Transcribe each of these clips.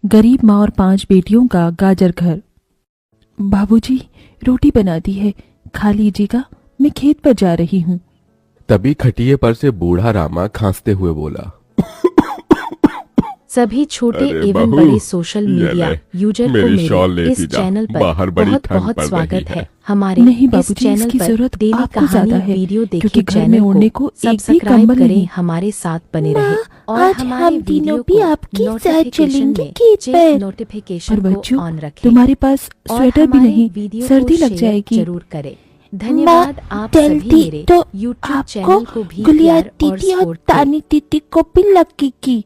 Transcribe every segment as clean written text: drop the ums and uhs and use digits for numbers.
गरीब माँ और 5 बेटियों का गाजर घर। बाबूजी, रोटी बना दी है, खा लीजिएगा, मैं खेत पर जा रही हूँ। तभी खटिये पर से बूढ़ा रामा खांसते हुए बोला, सभी छोटे अरे एवं बहू, बड़े सोशल ये मीडिया ले, यूजर को मेरी शॉल मेरे लेती इस जा, चैनल पर बाहर बड़ी बहुत ठंड बहुत पड़ स्वागत रही है। हमारे नहीं इस बाबूजी, चैनल इसकी पर जरूरत डेली आपको ज्यादा कहानी है, वीडियो क्योंकि देखिए। घर में चैनल ओढ़ने को को एक भी सब्सक्राइब कंबल करें, नहीं। हमारे साथ बने रहे और आज हमारे हम तीनों वीडियो भी को आपके साथ नोटिफिकेशन चलेंगे में खेत चेक पर। नोटिफिकेशन पर को बच्चों, ऑन रखें तुम्हारे पास और स्वेटर भी हमारे नहीं, वीडियो सर्दी को लग शेयर जाएगी। जरूर करें। धन्यवाद आप सभी जल्दी मेरे तो YouTube आपको चैनल को भी गुलिया प्यार और दीदी और सपोर्ट करें। तानी दीदी को भी लगेगी।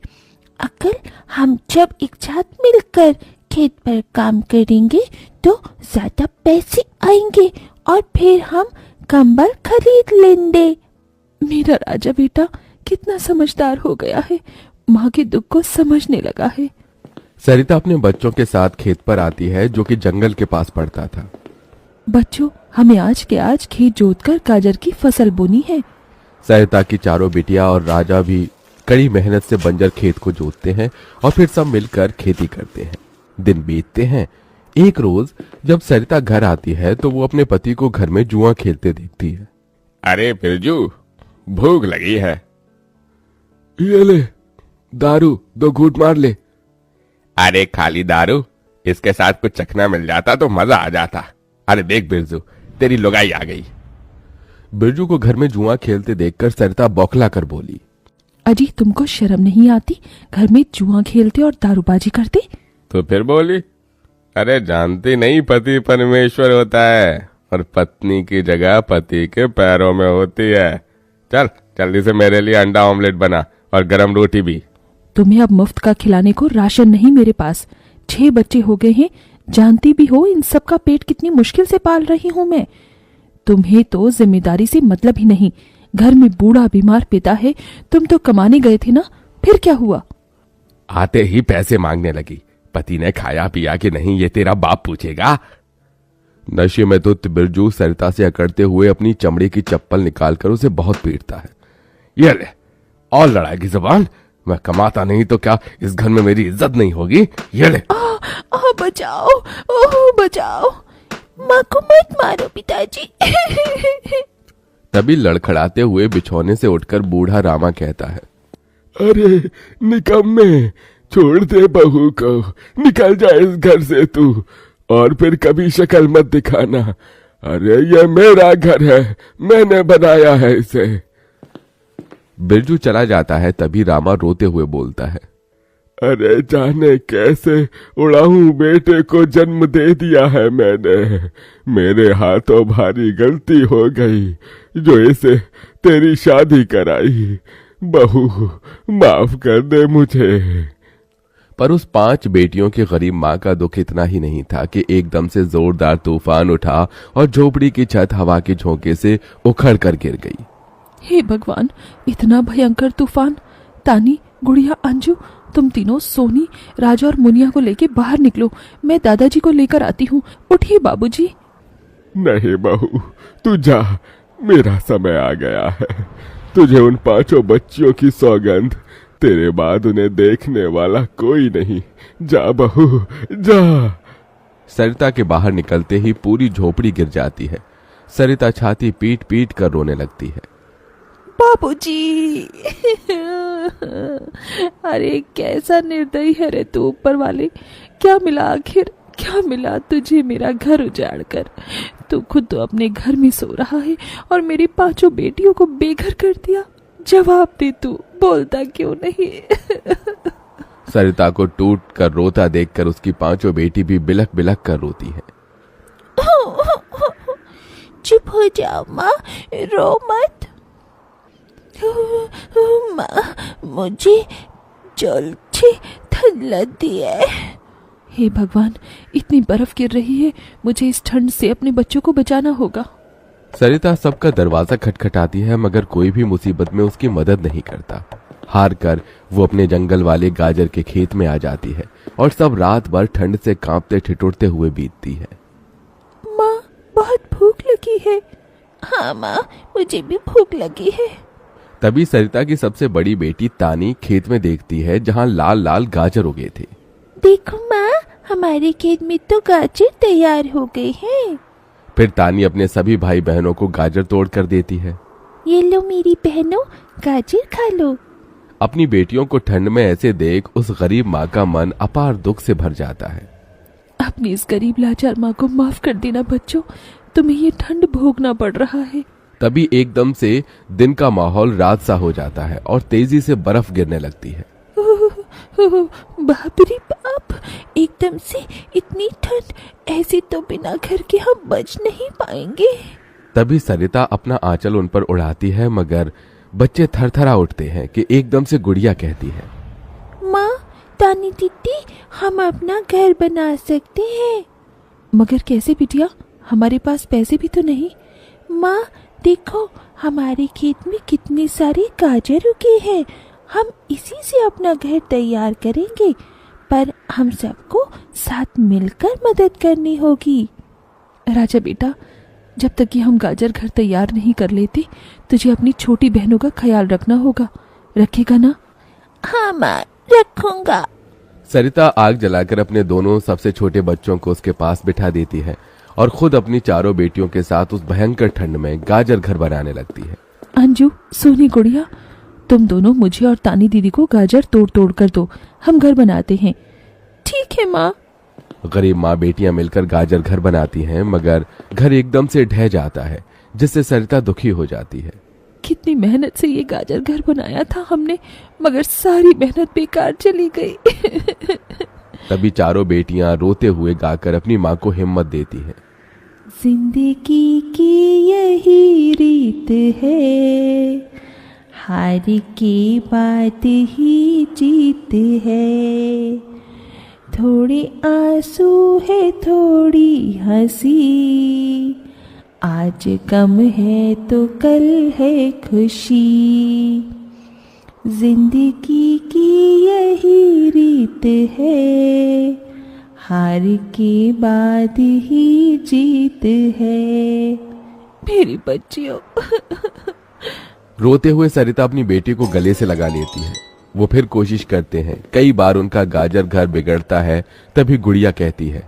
अगर हम जब एक साथ मिलकर खेत पर काम करेंगे तो ज्यादा पैसे आएंगे और फिर हम कंबल खरीद लेंगे। मेरा राजा बेटा कितना समझदार हो गया है, माँ के दुख को समझने लगा है। सरिता अपने बच्चों के साथ खेत पर आती है जो कि जंगल के पास पड़ता था। बच्चों, हमें आज के आज खेत जोतकर गाजर की फसल बोनी है। सरिता की चारों बिटिया और राजा भी कड़ी मेहनत से बंजर खेत को जोतते हैं और फिर सब मिलकर खेती करते हैं। दिन बीतते हैं। एक रोज जब सरिता घर आती है तो वो अपने पति को घर में जुआ खेलते देखती है। अरे बिरजू, भूख लगी है। ये ले दारू, 2 घूंट मार ले। अरे खाली दारू, इसके साथ कुछ चखना मिल जाता तो मजा आ जाता। अरे देख बिरजू, तेरी लुगाई आ गई। बिरजू को घर में जुआ खेलते देखकर सरिता बौखला कर बोली, अजी, तुमको शर्म नहीं आती? घर में जुआ खेलते और दारूबाजी करते। तो फिर बोली, अरे जानती नहीं पति परमेश्वर होता है और पत्नी की जगह पति के पैरों में होती है। चल जल्दी से मेरे लिए अंडा ऑमलेट बना और गरम रोटी भी। तुम्हें अब मुफ्त का खिलाने को राशन नहीं मेरे पास। 6 बच्चे हो गए हैं, जानती भी हो इन सब का पेट कितनी मुश्किल से पाल रही हूं मैं। तुम्हें तो जिम्मेदारी से मतलब ही नहीं। घर में बूढ़ा बीमार पिता है, तुम तो कमाने गए थे ना, फिर क्या हुआ? आते ही पैसे मांगने लगी। पति ने खाया पिया कि नहीं ये तेरा बाप पूछेगा। नशे में तो बिरजू सरिता से अकड़ते हुए अपनी चमड़े की चप्पल निकालकर उसे बहुत पीटता है। ये ले, और लड़ाई जबान। मैं कमाता नहीं तो क्या इस घर में मेरी इज्जत नहीं होगी? ये ले। बचाओ, ओह बचाओ, माँ को मत मारो पिताजी। तभी लड़खड़ाते हुए बिछौने से उठकर बूढ़ा रामा कहता है, अरे निकम्मे, छोड़ दे बहू को, निकल जा इस घर से तू और फिर कभी शक्ल मत दिखाना। अरे ये मेरा घर है, मैंने बनाया है इसे। बिरजू चला जाता है। तभी रामा रोते हुए बोलता है, अरे जाने कैसे उड़ाऊं बेटे को जन्म दे दिया है मैंने। मेरे हाथों भारी गलती हो गई जो इसे तेरी शादी कराई। बहू माफ कर दे मुझे। पर उस 5 बेटियों की गरीब माँ का दुख इतना ही नहीं था कि एकदम से जोरदार तूफान उठा और झोपड़ी की छत हवा के झोंके से उखड़ कर गिर गई। हे भगवान, इतना भयंकर तूफान! तानी, गुड़िया, अंजू, तुम तीनों सोनी, राजा और मुनिया को लेके बाहर निकलो। मैं दादाजी को लेकर आती हूँ। उठिए बाबूजी। नहीं बहू, तू जा, मेरा समय आ गया है। तुझे उन 5 बच्चियों की सौगंध, तेरे बाद उन्हें देखने वाला कोई नहीं। जा बहू जा। सरिता के बाहर निकलते ही पूरी झोपड़ी गिर जाती है। सरिता छाती पीट पीट कर रोने लगती है। बाबूजी! अरे कैसा निर्दयी है रे तू ऊपर वाले। क्या मिला आखिर, क्या मिला तुझे मेरा घर उजाड़ कर? तू खुद तो अपने घर में सो रहा है और मेरी 5 बेटियों को बेघर कर दिया। जवाब दे, तू बोलता क्यों नहीं? सरिता को टूट कर रोता देखकर उसकी 5 बेटी भी बिलख बिलख कर रोती है। चुप हो जाओ माँ, रो मत। माँ, मुझे जल्दी ठंड लगती है। हे भगवान, इतनी बर्फ गिर रही है, मुझे इस ठंड से अपने बच्चों को बचाना होगा। सरिता सबका दरवाजा खटखटाती है मगर कोई भी मुसीबत में उसकी मदद नहीं करता। हार कर वो अपने जंगल वाले गाजर के खेत में आ जाती है और सब रात भर ठंड से कांपते ठिठुरते हुए बीतती है। माँ, बहुत भूख लगी है। हाँ माँ, मुझे भी भूख लगी है। तभी सरिता की सबसे बड़ी बेटी तानी खेत में देखती है जहां लाल लाल गाजर उगे थे। देखो माँ, हमारे खेत में तो गाजर तैयार हो गए हैं। फिर तानी अपने सभी भाई बहनों को गाजर तोड़ कर देती है। ये लो मेरी बहनों, गाजर खा लो। अपनी बेटियों को ठंड में ऐसे देख उस गरीब माँ का मन अपार दुख से भर जाता है। अपनी इस गरीब लाचार माँ को माफ कर देना बच्चों, तुम्हें ये ठंड भोगना पड़ रहा है। तभी एकदम से दिन का माहौल रात सा हो जाता है और तेजी से बर्फ गिरने लगती है। बाप रे बाप, एकदम से इतनी ठंड, ऐसे तो बिना घर के हम बच नहीं पाएंगे। तभी सरिता अपना आंचल उन पर उड़ाती है, मगर बच्चे थरथरा उठते हैं कि एकदम से गुड़िया कहती है, माँ, तानी दीदी, हम अपना घर बना सकते हैं। मगर कैसे बिटिया, हमारे पास पैसे भी तो नहीं। माँ देखो, हमारे खेत में कितने सारे गाजर उगे हैं, हम इसी से अपना घर तैयार करेंगे, पर हम सबको साथ मिलकर मदद करनी होगी। राजा बेटा, जब तक कि हम गाजर घर तैयार नहीं कर लेते, तुझे अपनी छोटी बहनों का ख्याल रखना होगा। रखेगा ना? हाँ माँ, रखूंगा। सरिता आग जलाकर अपने दोनों सबसे छोटे बच्चों को उसके पास बिठा देती है और खुद अपनी चारों बेटियों के साथ उस भयंकर ठंड में गाजर घर बनाने लगती है। अंजू, सोनी, गुड़िया, तुम दोनों मुझे और तानी दीदी को गाजर तोड़ तोड़ कर दो, हम घर बनाते हैं। ठीक है माँ। गरीब माँ बेटियां मिलकर गाजर घर बनाती हैं, मगर घर एकदम से ढह जाता है, जिससे सरिता दुखी हो जाती है। कितनी मेहनत से ये गाजर घर बनाया था हमने, मगर सारी मेहनत बेकार चली गई। तभी चारों बेटियां रोते हुए गाकर अपनी माँ को हिम्मत देती हैं। जिंदगी की यही रीत है, हार के बाद ही जीत है। थोड़े आंसू है, थोड़ी हंसी, आज गम है तो कल है खुशी। जिंदगी की यही रीत है, हार के बाद ही जीत है। मेरी बच्चियों। रोते हुए सरिता अपनी बेटी को गले से लगा लेती है। वो फिर कोशिश करते हैं, कई बार उनका गाजर घर बिगड़ता है। तभी गुड़िया कहती है,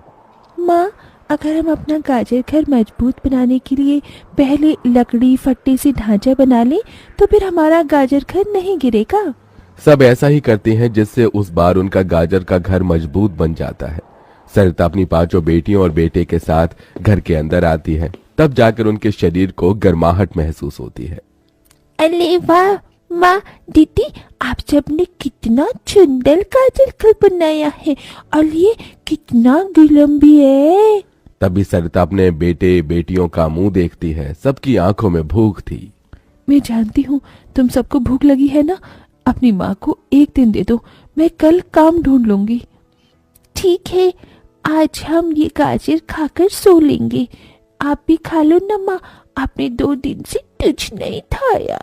माँ, अगर हम अपना गाजर घर मजबूत बनाने के लिए पहले लकड़ी फट्टे से ढांचा बना लें, तो फिर हमारा गाजर घर नहीं गिरेगा। सब ऐसा ही करते हैं, जिससे उस बार उनका गाजर का घर मजबूत बन जाता है। सरिता अपनी पांचों बेटियों और बेटे के साथ घर के अंदर आती है। तब जाकर उनके शरीर को गर्माहट महसूस होती है। अरे वाह माँ, दीदी, आप सबने कितना सुंदर गाजर घर बनाया है, और ये कितना गर्म भी है। तभी सरिता अपने बेटे बेटियों का मुंह देखती है। सबकी आंखों में भूख थी। मैं जानती हूँ तुम सबको भूख लगी है ना, अपनी माँ को एक दिन दे दो, मैं कल काम ढूंढ लूंगी। ठीक है, आज हम ये गाजर खाकर सो लेंगे। आप भी खा लो ना माँ, आपने 2 दिन से कुछ नहीं खाया।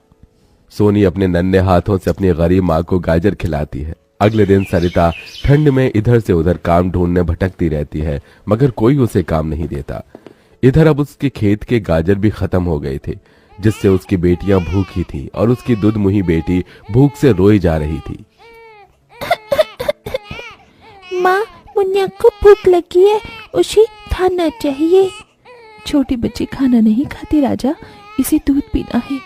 सोनी अपने नन्हे हाथों से अपनी गरीब माँ को गाजर खिलाती है। अगले दिन सरिता ठंड में इधर से उधर काम ढूंढने भटकती रहती है, मगर कोई उसे काम नहीं देता। इधर अब उसके खेत के गाजर भी खत्म हो गए थे, जिससे उसकी बेटियां भूखी थी और उसकी दुधमुही बेटी भूख से रोई जा रही थी। माँ, मुन्ना को भूख लगी है, उसे खाना चाहिए। छोटे बच्चे खाना नहीं खाते राजा, इसे दूध पीना है।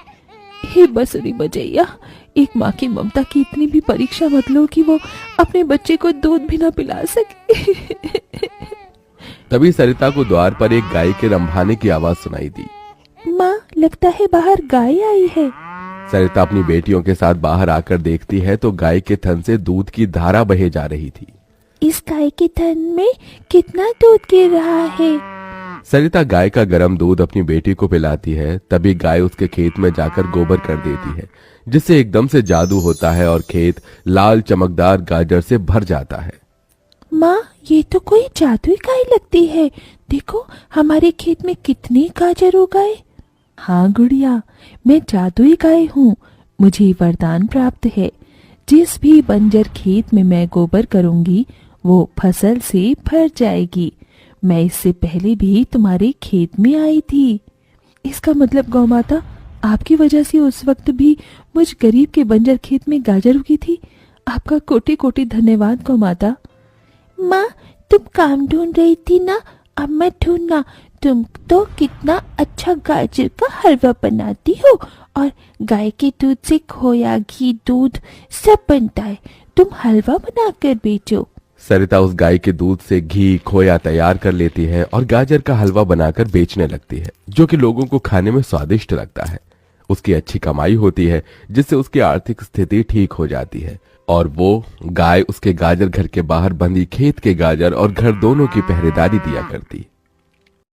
हे बसुरी बजैया, एक माँ की ममता की इतनी भी परीक्षा मत लो कि वो अपने बच्चे को दूध भी ना पिला सके। तभी सरिता को द्वार पर एक गाय के रंभाने की आवाज सुनाई दी। माँ, लगता है बाहर गाय आई है। सरिता अपनी बेटियों के साथ बाहर आकर देखती है तो गाय के थन से दूध की धारा बहे जा रही थी। इस गाय के थन में कितना दूध गिर रहा है। सरिता गाय का गर्म दूध अपनी बेटी को पिलाती है। तभी गाय उसके खेत में जाकर गोबर कर देती है, जिससे एकदम से जादू होता है और खेत लाल चमकदार गाजर से भर जाता है। माँ, ये तो कोई जादुई गाय लगती है। देखो, हमारे खेत में कितने गाजर हो गए। हाँ गुड़िया, मैं जादुई गाय हूँ। मुझे वरदान प्राप्त है, जिस भी बंजर खेत में मैं गोबर करूंगी वो फसल से भर जाएगी। मैं इससे पहले भी तुम्हारे खेत में आई थी। इसका मतलब गौ माता, आपकी वजह से उस वक्त भी मुझ गरीब के बंजर खेत में गाजर उगी थी। आपका कोटि कोटि धन्यवाद गौ माता। माँ तुम काम ढूंढ रही थी ना, अब मैं ढूंढना। तुम तो कितना अच्छा गाजर का हलवा बनाती हो, और गाय के दूध से खोया, घी, दूध सब बनता है। तुम हलवा बनाकर बेचो। सरिता उस गाय के दूध से घी खोया तैयार कर लेती है और गाजर का हलवा बनाकर बेचने लगती है, जो कि लोगों को खाने में स्वादिष्ट लगता है। उसकी अच्छी कमाई होती है, जिससे उसकी आर्थिक स्थिति ठीक हो जाती है और वो गाय उसके गाजर घर के बाहर बंधी खेत के गाजर और घर दोनों की पहरेदारी दिया करती।